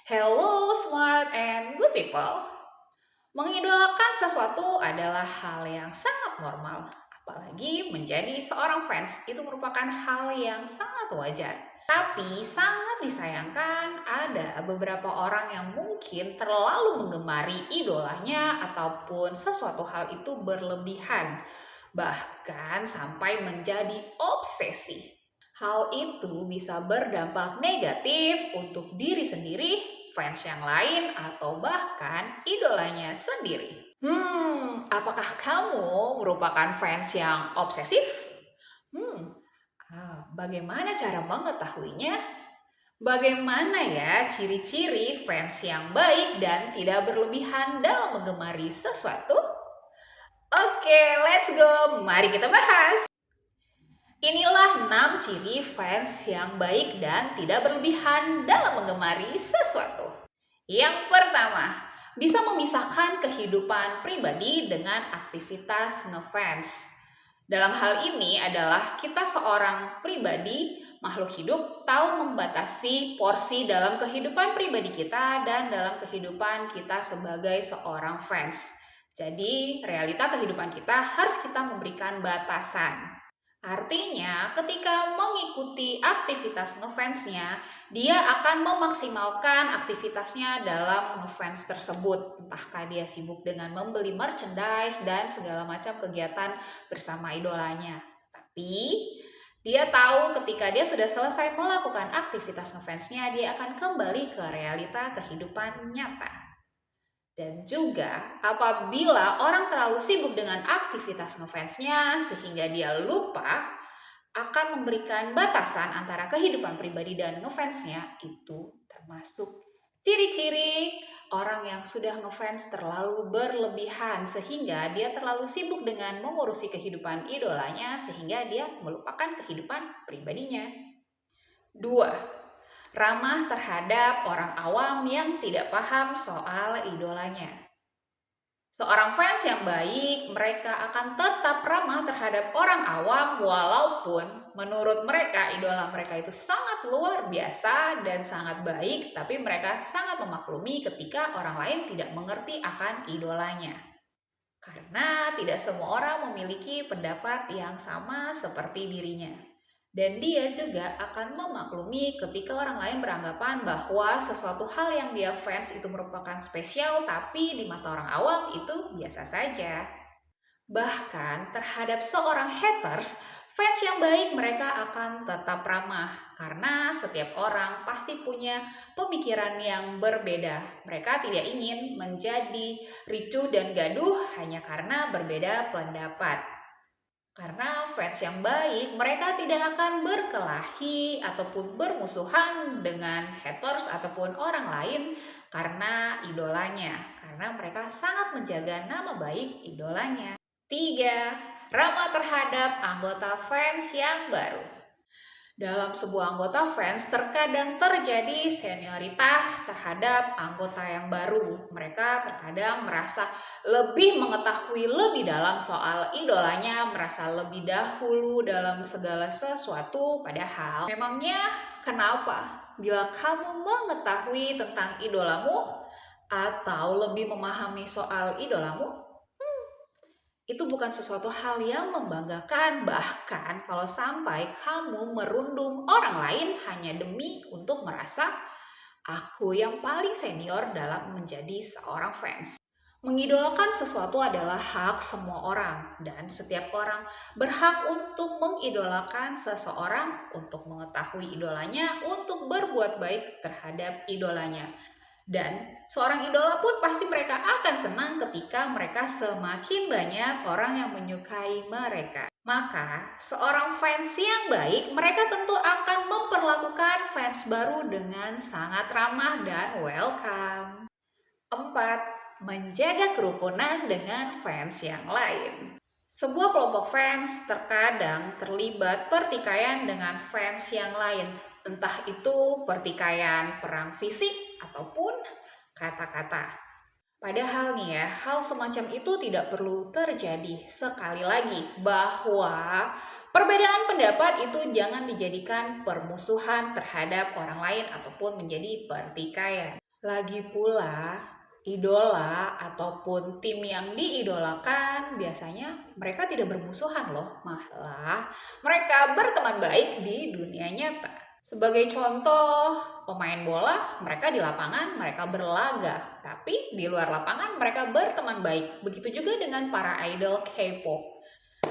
Hello, smart and good people. Mengidolakan sesuatu adalah hal yang sangat normal. Apalagi menjadi seorang fans itu merupakan hal yang sangat wajar. Tapi sangat disayangkan ada beberapa orang yang mungkin terlalu menggemari idolanya ataupun sesuatu hal itu berlebihan. Bahkan sampai menjadi obsesi. Hal itu bisa berdampak negatif untuk diri sendiri, fans yang lain, atau bahkan idolanya sendiri. Apakah kamu merupakan fans yang obsesif? Bagaimana cara mengetahuinya? Bagaimana ya ciri-ciri fans yang baik dan tidak berlebihan dalam menggemari sesuatu? Oke, let's go. Mari kita bahas. Inilah 6 ciri fans yang baik dan tidak berlebihan dalam menggemari sesuatu. Yang pertama, bisa memisahkan kehidupan pribadi dengan aktivitas ngefans. Dalam hal ini adalah kita seorang pribadi, makhluk hidup, tahu membatasi porsi dalam kehidupan pribadi kita dan dalam kehidupan kita sebagai seorang fans. Jadi, realita kehidupan kita harus kita memberikan batasan. Artinya, ketika mengikuti aktivitas ngefansnya, dia akan memaksimalkan aktivitasnya dalam ngefans tersebut. Entahkah dia sibuk dengan membeli merchandise dan segala macam kegiatan bersama idolanya. Tapi, dia tahu ketika dia sudah selesai melakukan aktivitas ngefansnya, dia akan kembali ke realita kehidupan nyata. Dan juga apabila orang terlalu sibuk dengan aktivitas ngefansnya sehingga dia lupa akan memberikan batasan antara kehidupan pribadi dan ngefansnya, itu termasuk ciri-ciri orang yang sudah ngefans terlalu berlebihan sehingga dia terlalu sibuk dengan mengurusi kehidupan idolanya sehingga dia melupakan kehidupan pribadinya. 2. Ramah terhadap orang awam yang tidak paham soal idolanya. Seorang fans yang baik, mereka akan tetap ramah terhadap orang awam walaupun menurut mereka idola mereka itu sangat luar biasa dan sangat baik, tapi mereka sangat memaklumi ketika orang lain tidak mengerti akan idolanya. Karena tidak semua orang memiliki pendapat yang sama seperti dirinya. Dan dia juga akan memaklumi ketika orang lain beranggapan bahwa sesuatu hal yang dia fans itu merupakan spesial, tapi di mata orang awam itu biasa saja. Bahkan terhadap seorang haters, fans yang baik mereka akan tetap ramah karena setiap orang pasti punya pemikiran yang berbeda. Mereka tidak ingin menjadi ricuh dan gaduh hanya karena berbeda pendapat. Karena fans yang baik, mereka tidak akan berkelahi ataupun bermusuhan dengan haters ataupun orang lain karena idolanya. Karena mereka sangat menjaga nama baik idolanya. 3. Ramah terhadap anggota fans yang baru. Dalam sebuah anggota fans terkadang terjadi senioritas terhadap anggota yang baru. Mereka terkadang merasa lebih mengetahui lebih dalam soal idolanya, merasa lebih dahulu dalam segala sesuatu. Padahal memangnya kenapa? Bila kamu mengetahui tentang idolamu atau lebih memahami soal idolamu, itu bukan sesuatu hal yang membanggakan, bahkan kalau sampai kamu merundung orang lain hanya demi untuk merasa aku yang paling senior dalam menjadi seorang fans. Mengidolakan sesuatu adalah hak semua orang dan setiap orang berhak untuk mengidolakan seseorang, untuk mengetahui idolanya, untuk berbuat baik terhadap idolanya. Dan seorang idola pun pasti mereka akan senang ketika mereka semakin banyak orang yang menyukai mereka. Maka, seorang fans yang baik, mereka tentu akan memperlakukan fans baru dengan sangat ramah dan welcome. 4. Menjaga kerukunan dengan fans yang lain. Sebuah kelompok fans terkadang terlibat pertikaian dengan fans yang lain. Entah itu pertikaian perang fisik ataupun kata-kata. Padahal nih ya, hal semacam itu tidak perlu terjadi. Sekali lagi, bahwa perbedaan pendapat itu jangan dijadikan permusuhan terhadap orang lain ataupun menjadi pertikaian. Lagi pula, idola ataupun tim yang diidolakan biasanya mereka tidak bermusuhan loh, malah mereka berteman baik di dunia nyata. Sebagai contoh, pemain bola, mereka di lapangan mereka berlaga, tapi di luar lapangan mereka berteman baik. Begitu juga dengan para idol K-pop.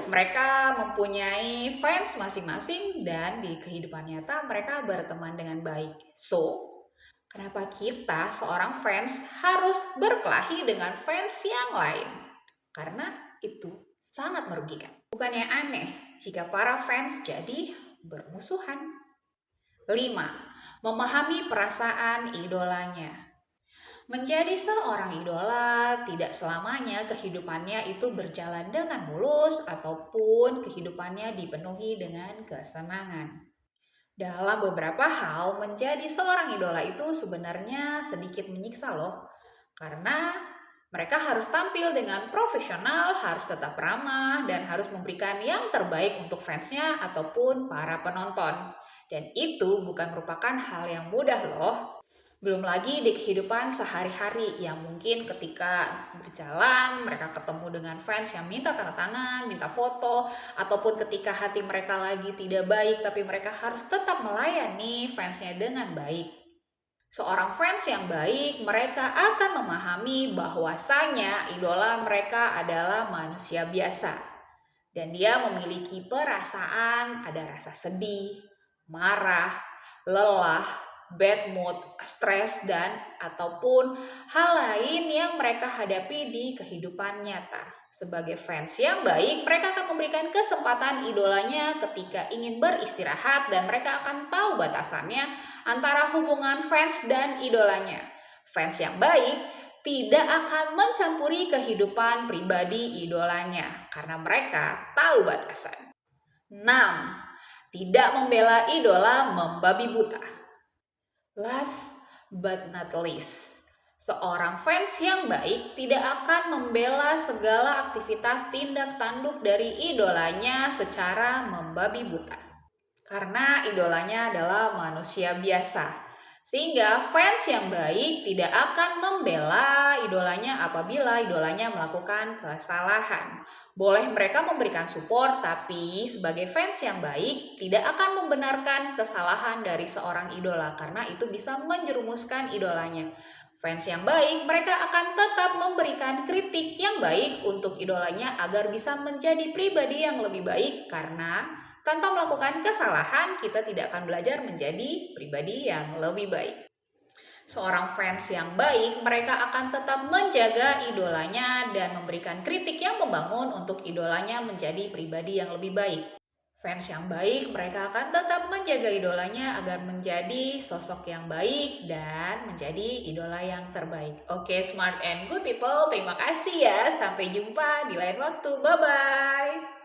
Mereka mempunyai fans masing-masing dan di kehidupan nyata mereka berteman dengan baik. So, kenapa kita seorang fans harus berkelahi dengan fans yang lain? Karena itu sangat merugikan. Bukannya aneh jika para fans jadi bermusuhan. 5. Memahami perasaan idolanya. Menjadi seorang idola tidak selamanya kehidupannya itu berjalan dengan mulus ataupun kehidupannya dipenuhi dengan kesenangan. Dalam beberapa hal, menjadi seorang idola itu sebenarnya sedikit menyiksa loh. Karena mereka harus tampil dengan profesional, harus tetap ramah, dan harus memberikan yang terbaik untuk fansnya ataupun para penonton. Dan itu bukan merupakan hal yang mudah loh. Belum lagi di kehidupan sehari-hari yang mungkin ketika berjalan mereka ketemu dengan fans yang minta tanda tangan, minta foto, ataupun ketika hati mereka lagi tidak baik tapi mereka harus tetap melayani fansnya dengan baik. Seorang fans yang baik, mereka akan memahami bahwasanya idola mereka adalah manusia biasa. Dan dia memiliki perasaan, ada rasa sedih, marah, lelah, bad mood, stres, dan ataupun hal lain yang mereka hadapi di kehidupan nyata. Sebagai fans yang baik, mereka akan memberikan kesempatan idolanya ketika ingin beristirahat dan mereka akan tahu batasannya antara hubungan fans dan idolanya. Fans yang baik tidak akan mencampuri kehidupan pribadi idolanya karena mereka tahu batasan. 6. Tidak membela idola membabi buta. Last but not least, seorang fans yang baik tidak akan membela segala aktivitas tindak tanduk dari idolanya secara membabi buta. Karena idolanya adalah manusia biasa. Sehingga fans yang baik tidak akan membela idolanya apabila idolanya melakukan kesalahan. Boleh mereka memberikan support, tapi sebagai fans yang baik tidak akan membenarkan kesalahan dari seorang idola karena itu bisa menjerumuskan idolanya. Fans yang baik, mereka akan tetap memberikan kritik yang baik untuk idolanya agar bisa menjadi pribadi yang lebih baik karena tanpa melakukan kesalahan, kita tidak akan belajar menjadi pribadi yang lebih baik. Seorang fans yang baik, mereka akan tetap menjaga idolanya dan memberikan kritik yang membangun untuk idolanya menjadi pribadi yang lebih baik. Fans yang baik, mereka akan tetap menjaga idolanya agar menjadi sosok yang baik dan menjadi idola yang terbaik. Oke, smart and good people, terima kasih ya. Sampai jumpa di lain waktu. Bye-bye.